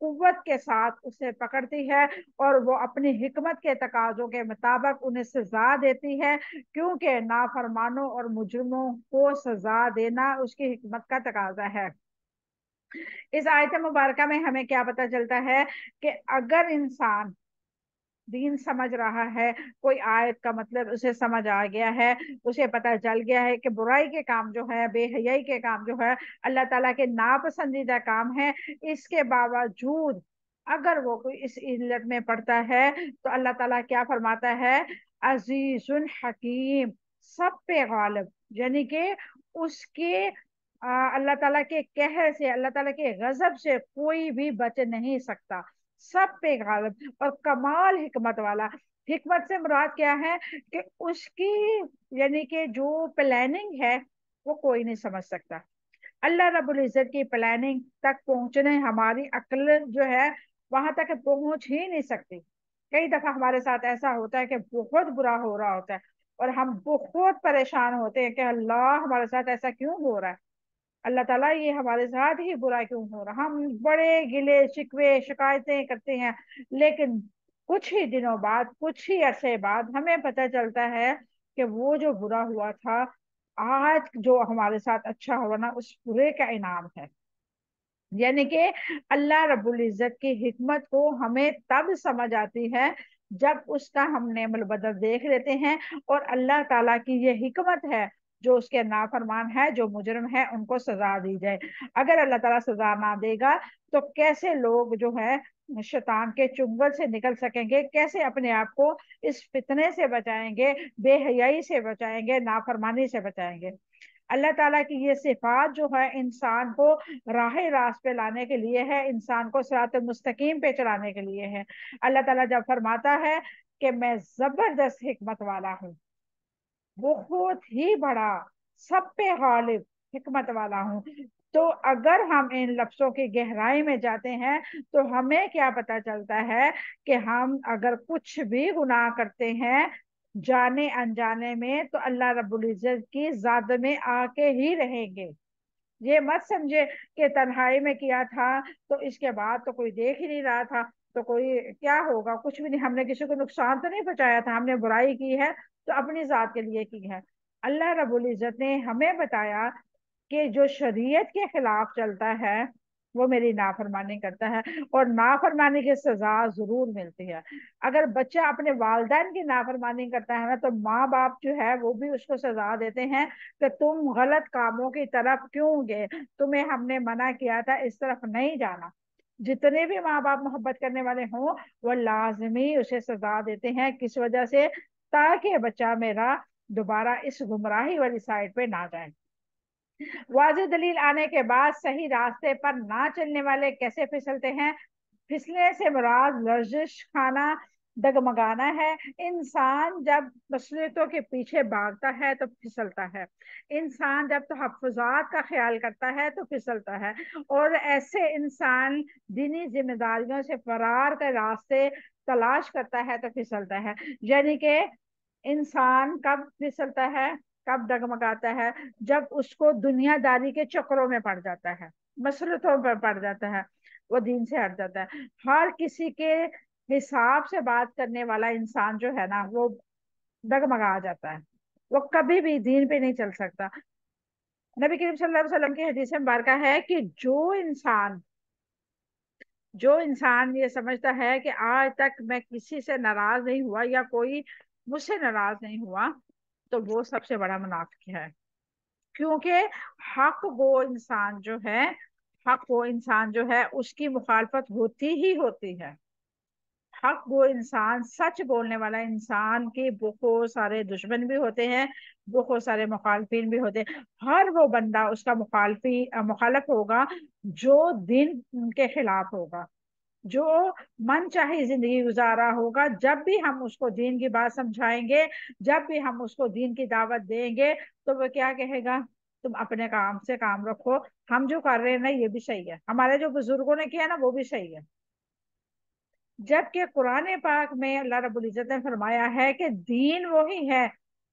قوت کے ساتھ اسے پکڑتی ہے اور وہ اپنی حکمت کے تقاضوں کے مطابق انہیں سزا دیتی ہے، کیونکہ نافرمانوں اور مجرموں کو سزا دینا اس کی حکمت کا تقاضا ہے۔ اس آیت مبارکہ میں ہمیں کیا پتہ چلتا ہے کہ اگر انسان دین سمجھ رہا ہے، کوئی آیت کا مطلب اسے سمجھ آ گیا ہے، اسے پتہ چل گیا ہے کہ برائی کے کام جو ہے، بے حیائی کے کام جو ہے، اللہ تعالیٰ کے ناپسندیدہ کام ہے، اس کے باوجود اگر وہ کوئی اس علت میں پڑتا ہے تو اللہ تعالیٰ کیا فرماتا ہے؟ عزیز حکیم، سب پہ غالب، یعنی کہ اس کے اللہ تعالیٰ کے قہر سے، اللہ تعالیٰ کے غضب سے کوئی بھی بچ نہیں سکتا، سب پہ غالب اور کمال حکمت والا۔ حکمت سے مراد کیا ہے کہ اس کی یعنی کہ جو پلاننگ ہے وہ کوئی نہیں سمجھ سکتا۔ اللہ رب العزت کی پلاننگ تک پہنچنے ہماری عقل جو ہے وہاں تک پہنچ ہی نہیں سکتی۔ کئی دفعہ ہمارے ساتھ ایسا ہوتا ہے کہ بہت برا ہو رہا ہوتا ہے اور ہم بہت پریشان ہوتے ہیں کہ اللہ ہمارے ساتھ ایسا کیوں ہو رہا ہے، اللہ تعالیٰ یہ ہمارے ساتھ ہی برا کیوں ہو رہا۔ ہم بڑے گلے شکوے شکایتیں کرتے ہیں، لیکن کچھ ہی دنوں بعد، کچھ ہی عرصے بعد ہمیں پتہ چلتا ہے کہ وہ جو برا ہوا تھا، آج جو ہمارے ساتھ اچھا ہوا نا، اس برے کا انعام ہے۔ یعنی کہ اللہ رب العزت کی حکمت کو ہمیں تب سمجھ آتی ہے جب اس کا ہم نعم البدل دیکھ لیتے ہیں، اور اللہ تعالیٰ کی یہ حکمت ہے جو اس کے نافرمان ہے، جو مجرم ہے، ان کو سزا دی جائے۔ اگر اللہ تعالیٰ سزا نہ دے گا تو کیسے لوگ جو ہے شیطان کے چنگل سے نکل سکیں گے، کیسے اپنے آپ کو اس فتنے سے بچائیں گے، بے حیائی سے بچائیں گے، نافرمانی سے بچائیں گے۔ اللہ تعالیٰ کی یہ صفات جو ہے انسان کو راہ راست پہ لانے کے لیے ہے، انسان کو صراط مستقیم پہ چلانے کے لیے ہے۔ اللہ تعالیٰ جب فرماتا ہے کہ میں زبردست حکمت والا ہوں، بہت ہی بڑا، سب پہ غالب حکمت والا ہوں، تو اگر ہم ان لفظوں کی گہرائی میں جاتے ہیں تو ہمیں کیا پتا چلتا ہے کہ ہم اگر کچھ بھی گناہ کرتے ہیں جانے انجانے میں تو اللہ رب العزت کی ذات میں آ کے ہی رہیں گے۔ یہ مت سمجھے کہ تنہائی میں کیا تھا تو اس کے بعد تو کوئی دیکھ ہی نہیں رہا تھا تو کوئی کیا ہوگا، کچھ بھی نہیں، ہم نے کسی کو نقصان تو نہیں پہنچایا تھا، ہم نے برائی کی ہے تو اپنی ذات کے لیے کی ہے۔ اللہ رب العزت نے ہمیں بتایا کہ جو شریعت کے خلاف چلتا ہے وہ میری نافرمانی کرتا ہے، اور نافرمانی کی سزا ضرور ملتی ہے۔ اگر بچہ اپنے والدین کی نافرمانی کرتا ہے نا تو ماں باپ جو ہے وہ بھی اس کو سزا دیتے ہیں کہ تم غلط کاموں کی طرف کیوں گئے، تمہیں ہم نے منع کیا تھا اس طرف نہیں جانا۔ جتنے بھی ماں باپ محبت کرنے والے ہوں وہ لازمی اسے سزا دیتے ہیں، کس وجہ سے؟ تاکہ بچہ میرا دوبارہ اس گمراہی والی سائڈ پہ نہ جائے۔ واضح دلیل آنے کے بعد صحیح راستے پر نہ چلنے والے کیسے پھسلتے ہیں؟ پھسلنے سے مراد لرزش کھانا، ڈگمگانا ہے۔ انسان جب مصلحتوں کے پیچھے بھاگتا ہے تو پھسلتا ہے، انسان جب تحفظات کا خیال کرتا ہے تو پھسلتا ہے، اور ایسے انسان دینی ذمہ داریوں سے فرار کے راستے تلاش کرتا ہے تو پھسلتا ہے۔ یعنی کہ انسان کب پھسلتا ہے، کب ڈگمگاتا ہے؟ جب اس کو دنیا داری کے چکروں میں پڑ جاتا ہے، مسلطوں پر پڑ جاتا ہے، وہ دین سے ہٹ جاتا ہے۔ ہر کسی کے حساب سے بات کرنے والا انسان جو ہے نا وہ ڈگمگا جاتا ہے، وہ کبھی بھی دین پہ نہیں چل سکتا۔ نبی کریم صلی اللہ علیہ وسلم کی حدیث مبارکہ ہے کہ جو انسان یہ سمجھتا ہے کہ آج تک میں کسی سے ناراض نہیں ہوا یا کوئی مجھ سے ناراض نہیں ہوا تو وہ سب سے بڑا منافق ہے، کیونکہ حق وہ انسان جو ہے اس کی مخالفت ہوتی ہی ہوتی ہے۔ حق وہ انسان، سچ بولنے والا انسان کے بہت سارے دشمن بھی ہوتے ہیں، بہت سارے مخالفین بھی ہوتے ہیں۔ ہر وہ بندہ اس کا مخالف ہوگا جو دین کے خلاف ہوگا، جو من چاہی زندگی گزارا ہوگا۔ جب بھی ہم اس کو دین کی بات سمجھائیں گے، جب بھی ہم اس کو دین کی دعوت دیں گے تو وہ کیا کہے گا؟ تم اپنے کام سے کام رکھو، ہم جو کر رہے ہیں نا یہ بھی صحیح ہے، ہمارے جو بزرگوں نے کیا نا وہ بھی صحیح ہے۔ جبکہ قرآن پاک میں اللہ رب العزت نے فرمایا ہے کہ دین وہی ہے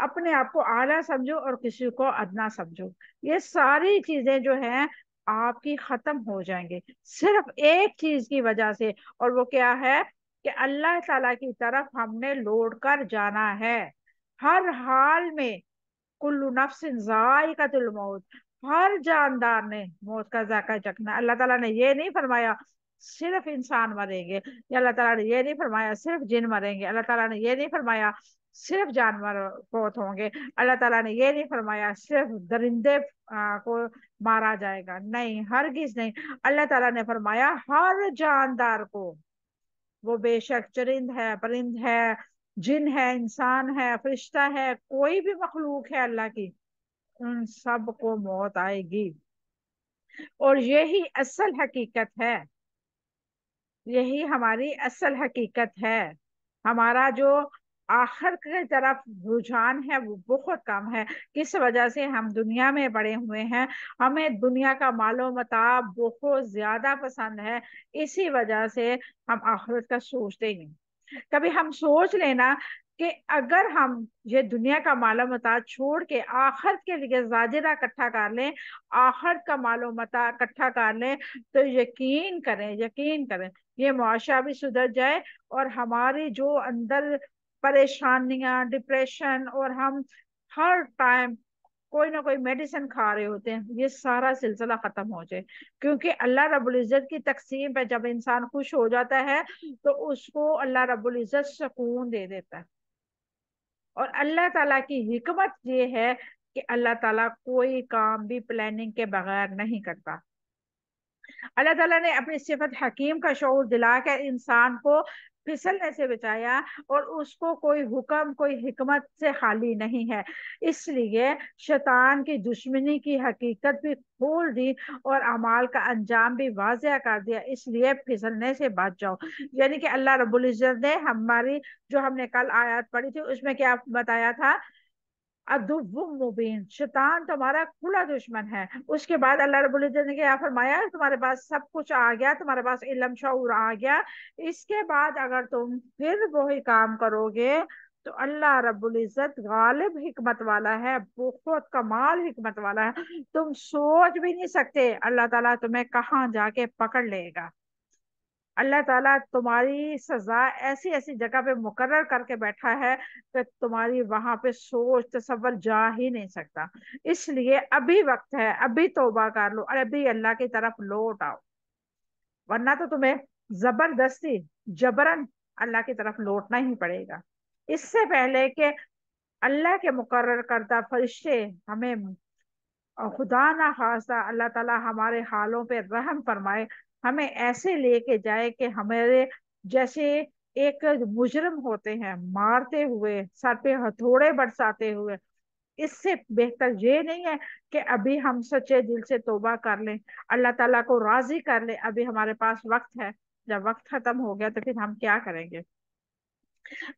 اپنے آپ کو اعلیٰ سمجھو اور کسی کو ادنا سمجھو، یہ ساری چیزیں جو ہیں آپ کی ختم ہو جائیں گے صرف ایک چیز کی وجہ سے، اور وہ کیا ہے کہ اللہ تعالیٰ کی طرف ہم نے لوٹ کر جانا ہے ہر حال میں۔ کل نفس ذائقۃ الموت، ہر جاندار نے موت کا ذائقہ چکھنا۔ اللہ تعالیٰ نے یہ نہیں فرمایا صرف انسان مریں گے، یا اللہ تعالیٰ نے یہ نہیں فرمایا صرف جن مریں گے، اللہ تعالیٰ نے یہ نہیں فرمایا صرف جانور فوت ہوں گے، اللہ تعالیٰ نے یہ نہیں فرمایا صرف درندے کو مارا جائے گا، نہیں ہرگز نہیں۔ اللہ تعالیٰ نے فرمایا ہر جاندار کو، وہ بے شک چرند ہے، پرند ہے، جن ہے، انسان ہے، فرشتہ ہے، کوئی بھی مخلوق ہے اللہ کی، ان سب کو موت آئے گی۔ اور یہی اصل حقیقت ہے، یہی ہماری اصل حقیقت ہے۔ ہمارا جو آخر کی طرف رجحان ہے وہ بہت کم ہے، کس وجہ سے ہم دنیا میں بڑے ہوئے ہیں، ہمیں دنیا کا مال و متاع بہت زیادہ پسند ہے، اسی وجہ سے ہم آخرت کا سوچتے ہی نہیں۔ کبھی ہم سوچ لینا کہ اگر ہم یہ دنیا کا مال و متاع چھوڑ کے آخرت کے لیے زاجرہ اکٹھا کر لیں، آخرت کا مال و متاع اکٹھا کر لیں، تو یقین کریں، یقین کریں، یہ معاشرہ بھی سدھر جائے، اور ہماری جو اندر پریشانیاں، ڈپریشن، اور ہم ہر ٹائم کوئی نہ کوئی میڈیسن کھا رہے ہوتے ہیں، یہ سارا سلسلہ ختم ہو جائے۔ کیونکہ اللہ رب العزت کی تقسیم پہ جب انسان خوش ہو جاتا ہے تو اس کو اللہ رب العزت سکون دے دیتا ہے۔ اور اللہ تعالیٰ کی حکمت یہ ہے کہ اللہ تعالیٰ کوئی کام بھی پلاننگ کے بغیر نہیں کرتا۔ اللہ تعالیٰ نے اپنی صفت حکیم کا شعور دلا کر انسان کو پھسلنے سے بچایا، اور اس کو کوئی حکم، کوئی حکمت سے خالی نہیں ہے، اس لیے شیطان کی دشمنی کی حقیقت بھی کھول دی اور اعمال کا انجام بھی واضح کر دیا، اس لیے پھسلنے سے بچ جاؤ۔ یعنی کہ اللہ رب العزت نے ہماری، جو ہم نے کل آیات پڑھی تھی اس میں کیا بتایا تھا، عدو مبین، شیطان تمہارا کھلا دشمن ہے۔ اس کے بعد اللہ رب العزت نے کیا فرمایا، تمہارے پاس سب کچھ آ گیا، تمہارے پاس علم شعور آ گیا، اس کے بعد اگر تم پھر وہی کام کرو گے تو اللہ رب العزت غالب حکمت والا ہے، بہت کمال حکمت والا ہے، تم سوچ بھی نہیں سکتے اللہ تعالیٰ تمہیں کہاں جا کے پکڑ لے گا۔ اللہ تعالیٰ تمہاری سزا ایسی ایسی جگہ پہ مقرر کر کے بیٹھا ہے کہ تمہاری وہاں پہ سوچ تصور جا ہی نہیں سکتا۔ اس لیے ابھی وقت ہے، ابھی توبہ کر لو اور ابھی اللہ کی طرف لوٹ آؤ، ورنہ تو تمہیں زبردستی جبرن اللہ کی طرف لوٹنا ہی پڑے گا۔ اس سے پہلے کہ اللہ کے مقرر کردہ فرشتے ہمیں، اور خدا نہ خواستہ اللہ تعالیٰ ہمارے حالوں پہ رحم فرمائے، ہمیں ایسے لے کے جائے کہ ہمارے جیسے ایک مجرم ہوتے ہیں مارتے ہوئے، سر پہ ہتھوڑے برساتے ہوئے، اس سے بہتر یہ نہیں ہے کہ ابھی ہم سچے دل سے توبہ کر لیں، اللہ تعالیٰ کو راضی کر لیں، ابھی ہمارے پاس وقت ہے، جب وقت ختم ہو گیا تو پھر ہم کیا کریں گے۔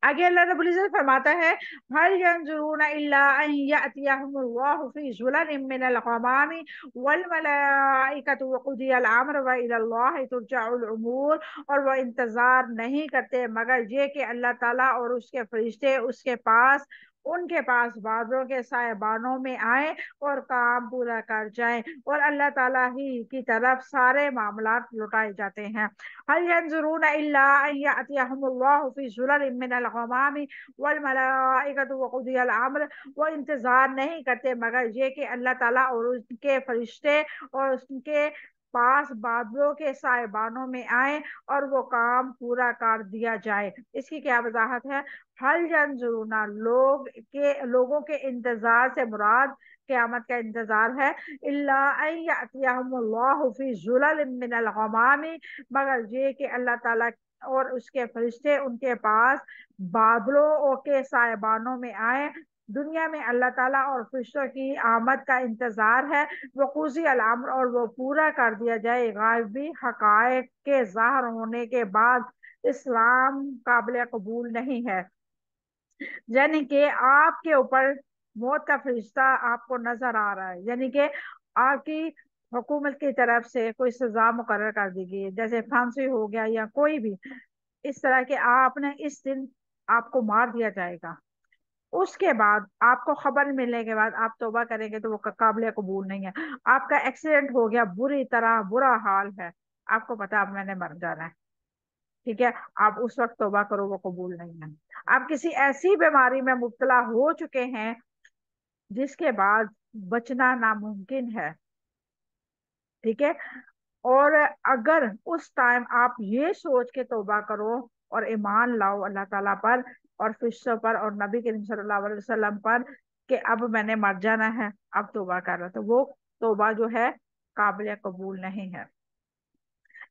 آگے اللہ رب العزت فرماتا ہے هل ينظرون الا ان ياتيهم الله في ظلل من الغمام والملائكة وقضي الامر والى الله ترجع الامور، اور وہ انتظار نہیں کرتے مگر یہ کہ اللہ تعالیٰ اور اس کے فرشتے اس کے پاس، ان کے پاس بادلوں کے سائبانوں میں آئیں اور کام پورا کر جائیں، اور اللہ تعالیٰ ہی کی طرف سارے معاملات لوٹائے جاتے ہیں۔ هل ينظرون الا ان ياتيهم الله في ظلل من الغمام والملائکۃ وقضی الامر، وہ انتظار نہیں کرتے مگر یہ کہ اللہ تعالیٰ اور اس کے فرشتے اور اس کے پاس بادلوں کے سائبانوں میں آئیں اور وہ کام پورا کر دیا جائے۔ اس کی کیا وضاحت ہے، حل ینظرون، لوگوں کے انتظار سے مراد قیامت کا انتظار ہے، الا ان یاتیہم اللہ فی ظلل من الغمام، مگر یہ کہ اللہ تعالیٰ اور اس کے فرشتے ان کے پاس بادلوں کے سائبانوں میں آئیں۔ دنیا میں اللہ تعالیٰ اور فرشتوں کی آمد کا انتظار ہے، وقوضی الامر، اور وہ پورا کر دیا جائے۔ غائبی حقائق کے ظاہر ہونے کے بعد اسلام قابل قبول نہیں ہے، یعنی کہ آپ کے اوپر موت کا فرشتہ آپ کو نظر آ رہا ہے، یعنی کہ آپ کی حکومت کی طرف سے کوئی سزا مقرر کر دی گئی، جیسے پھانسی ہو گیا یا کوئی بھی اس طرح کے، آپ نے اس دن آپ کو مار دیا جائے گا، اس کے بعد آپ کو خبر ملنے کے بعد آپ توبہ کریں گے تو وہ قابل قبول نہیں ہے. آپ کا ایکسیڈنٹ ہو گیا، بری طرح برا حال ہے، آپ کو پتا اب میں نے مر جانا ہے، ٹھیک ہے، آپ اس وقت توبہ کرو، وہ قبول نہیں ہے. آپ کسی ایسی بیماری میں مبتلا ہو چکے ہیں جس کے بعد بچنا ناممکن ہے، ٹھیک ہے، اور اگر اس ٹائم آپ یہ سوچ کے توبہ کرو اور ایمان لاؤ اللہ تعالیٰ پر اور فرشتوں پر اور نبی کریم صلی اللہ علیہ وسلم پر کہ اب میں نے مر جانا ہے، اب توبہ کر رہا، تو وہ توبہ جو ہے قابل قبول نہیں ہے.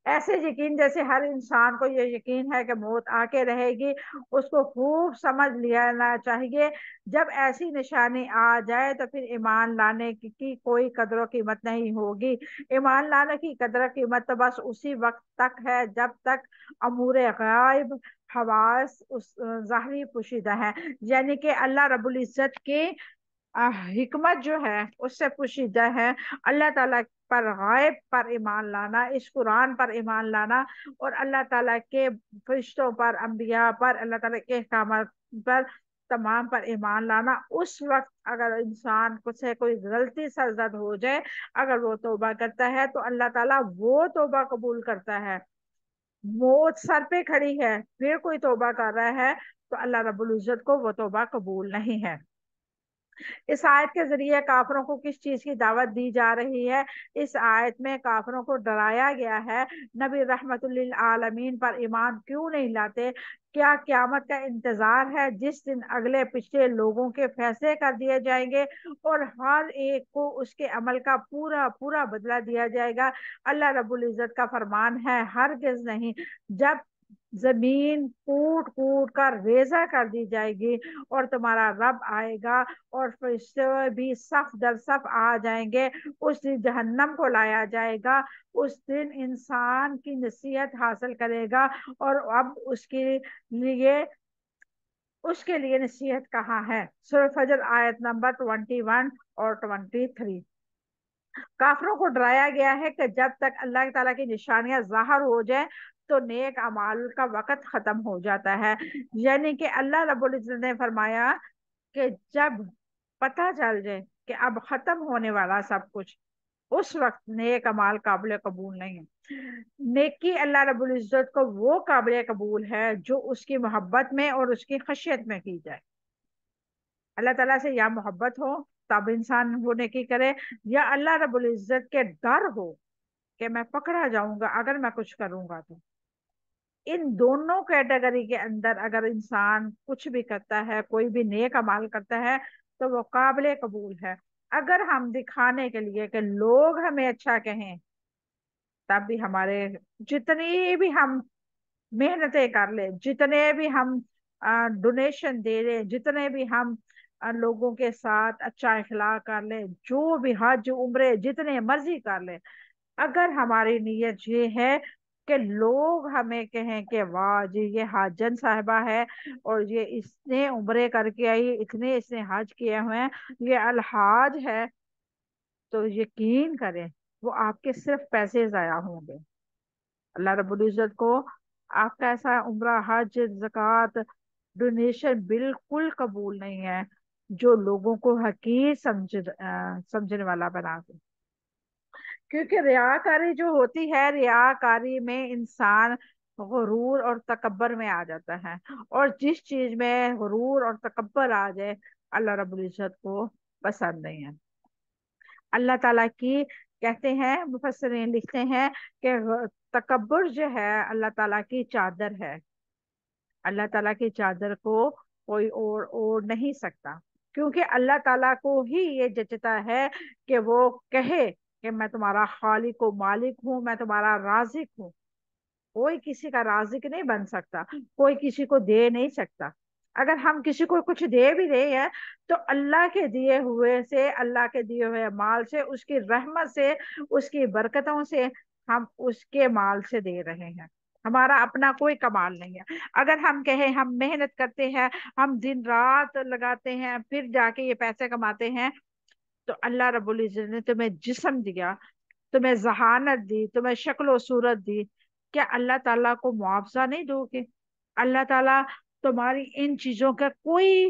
ایسے یقین جیسے ہر انسان کو یہ یقین ہے کہ موت آ کے رہے گی، اس کو خوب سمجھ لینا چاہیے. جب ایسی نشانی آ جائے تو پھر ایمان لانے کی کوئی قدر و قیمت نہیں ہوگی. ایمان لانے کی قدر و قیمت تو بس اسی وقت تک ہے جب تک امور غائب حواس اس ظاہری پوشیدہ ہے، یعنی کہ اللہ رب العزت کے حکمت جو ہے اس سے پوشیدہ ہے. اللہ تعالیٰ پر غائب پر ایمان لانا، اس قرآن پر ایمان لانا اور اللہ تعالیٰ کے فرشتوں پر، انبیاء پر، اللہ تعالیٰ کے احکامات پر تمام پر ایمان لانا. اس وقت اگر انسان کو سے کوئی غلطی سرزد ہو جائے، اگر وہ توبہ کرتا ہے تو اللہ تعالیٰ وہ توبہ قبول کرتا ہے. موت سر پہ کھڑی ہے پھر کوئی توبہ کر رہا ہے تو اللہ رب العزت کو وہ توبہ قبول نہیں ہے. اس آیت کے ذریعے کافروں کو کس چیز کی دعوت دی جا رہی ہے؟ اس آیت میں کافروں کو ڈرایا گیا ہے نبی رحمت للعالمین پر ایمان کیوں نہیں لاتے. کیا قیامت کا انتظار ہے جس دن اگلے پچھلے لوگوں کے فیصلے کر دیے جائیں گے اور ہر ایک کو اس کے عمل کا پورا پورا بدلہ دیا جائے گا؟ اللہ رب العزت کا فرمان ہے ہرگز نہیں. جب زمین کوٹ کوٹ کر ریزہ کر دی جائے گی اور تمہارا رب آئے گا اور فرشتے بھی صف در صف آ جائیں گے، اس دن جہنم کو لایا جائے گا، اس دن انسان کی نصیحت حاصل کرے گا اور اب اس کے لیے نصیحت کہاں ہے؟ سورہ فجر آیت نمبر 21 اور 23. کافروں کو ڈرایا گیا ہے کہ جب تک اللہ تعالیٰ کی نشانیاں ظاہر ہو جائیں تو نیک اعمال کا وقت ختم ہو جاتا ہے. یعنی کہ اللہ رب العزت نے فرمایا کہ جب پتہ چل جائے کہ اب ختم ہونے والا سب کچھ، اس وقت نیک اعمال قابل قبول نہیں ہے. نیکی اللہ رب العزت کو وہ قابل قبول ہے جو اس کی محبت میں اور اس کی خشیت میں کی جائے. اللہ تعالیٰ سے یا محبت ہو تب انسان وہ نیکی کرے، یا اللہ رب العزت کے ڈر ہو کہ میں پکڑا جاؤں گا اگر میں کچھ کروں گا تو. ان دونوں کیٹیگری کے اندر اگر انسان کچھ بھی کرتا ہے، کوئی بھی نیک عمل کرتا ہے تو وہ قابل قبول ہے. اگر ہم دکھانے کے لیے کہ لوگ ہمیں اچھا کہیں، تب بھی ہمارے جتنی بھی ہم محنتیں کر لیں، جتنے بھی ہم ڈونیشن دے لیں، جتنے بھی ہم لوگوں کے ساتھ اچھا اخلاق کر لیں، جو بھی حج عمرے جتنے مرضی کر لیں، اگر ہماری نیت یہ ہے کہ لوگ ہمیں کہیں کہ واہ جی یہ حاجن صاحبہ ہے اور یہ اس نے عمرے کر کے آئی، اتنے اس نے حج کیے ہوئے ہیں، یہ الحاج ہے، تو یقین کریں وہ آپ کے صرف پیسے ضائع ہوں گے. اللہ رب العزت کو آپ کا ایسا عمرہ، حج، زکوٰۃ، ڈونیشن بالکل قبول نہیں ہے جو لوگوں کو حقیر سمجھنے والا بنا دے. کیونکہ ریاکاری جو ہوتی ہے، ریاکاری میں انسان غرور اور تکبر میں آ جاتا ہے، اور جس چیز میں غرور اور تکبر آ جائے اللہ رب العزت کو پسند نہیں ہے. اللہ تعالیٰ کی کہتے ہیں مفسرین لکھتے ہیں کہ تکبر جو ہے اللہ تعالیٰ کی چادر ہے. اللہ تعالیٰ کی چادر کو کوئی اور اوڑھ نہیں سکتا، کیونکہ اللہ تعالیٰ کو ہی یہ جچتا ہے کہ وہ کہے کہ میں تمہارا خالق و مالک ہوں، میں تمہارا رازق ہوں. کوئی کسی کا رازق نہیں بن سکتا، کوئی کسی کو دے نہیں سکتا. اگر ہم کسی کو کچھ دے بھی رہے ہیں تو اللہ کے دیے ہوئے سے، اللہ کے دیے ہوئے مال سے، اس کی رحمت سے، اس کی برکتوں سے ہم اس کے مال سے دے رہے ہیں. ہمارا اپنا کوئی کمال نہیں ہے. اگر ہم کہیں ہم محنت کرتے ہیں، ہم دن رات لگاتے ہیں پھر جا کے یہ پیسے کماتے ہیں، تو اللہ رب العزت نے تمہیں جسم دیا، تمہیں ذہانت دی، تمہیں شکل و صورت دی، کیا اللہ تعالیٰ کو معاوضہ نہیں دو گے؟ اللہ تعالیٰ تمہاری ان چیزوں کا کوئی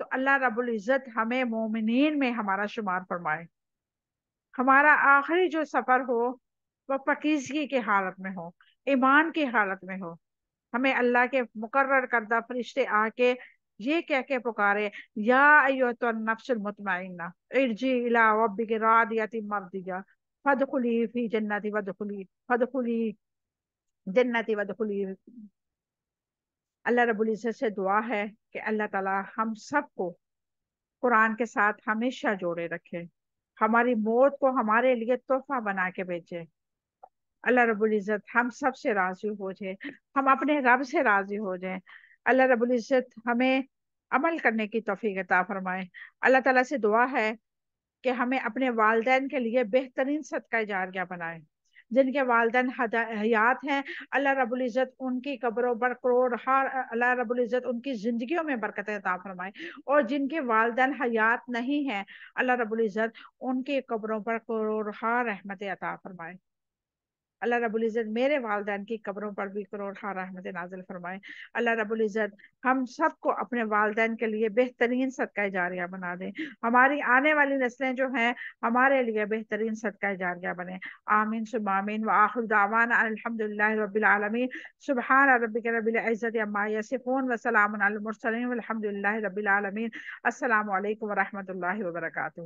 تو اللہ رب العزت ہمیں مومنین میں ہمارا شمار فرمائے، ہمارا آخری جو سفر ہو وہ پاکیزگی کی حالت میں ہو، ایمان کی حالت میں ہو، ہمیں اللہ کے مقرر کردہ فرشتے آ کے یہ کہہ کے پکارے، یا ایتھا النفس المطمئنہ ارجعی الی ربک راضیۃ مرضیہ فادخلی فی جنتی فادخلی جنتی وادخلی۔ اللہ رب العزت سے دعا ہے کہ اللہ تعالی ہم سب کو قرآن کے ساتھ ہمیشہ جوڑے رکھے، ہماری موت کو ہمارے لیے تحفہ بنا کے بھیجے۔ اللہ رب العزت ہم سب سے راضی ہو جائے، ہم اپنے رب سے راضی ہو جائیں۔ اللہ رب العزت ہمیں عمل کرنے کی توفیق عطا فرمائے۔ اللہ تعالیٰ سے دعا ہے کہ ہمیں اپنے والدین کے لیے بہترین صدقہ جاریہ بنائے، جن کے والدین حیات ہیں اللہ رب العزت ان کی قبروں پر اللہ رب العزت ان کی زندگیوں میں برکت عطا فرمائے، اور جن کے والدین حیات نہیں ہیں اللہ رب العزت ان کی قبروں پر کروڑ رحمت عطا فرمائے۔ اللہ رب العزت میرے والدین کی قبروں پر بھی کروڑ رحمت نازل فرمائے۔ اللہ رب العزت ہم سب کو اپنے والدین کے لیے بہترین صدقہ جاریہ بنا دے، ہماری آنے والی نسلیں جو ہیں ہمارے لیے بہترین صدقہ جاریہ بنے۔ آمین ثم آمین، وآخر دعوانا ان الحمد للہ رب العالمین۔ سبحان ربک رب العزت عما یصفون وسلام علی المرسلین والحمد للہ رب العالمین۔ السلام علیکم ورحمۃ اللہ وبرکاتہ۔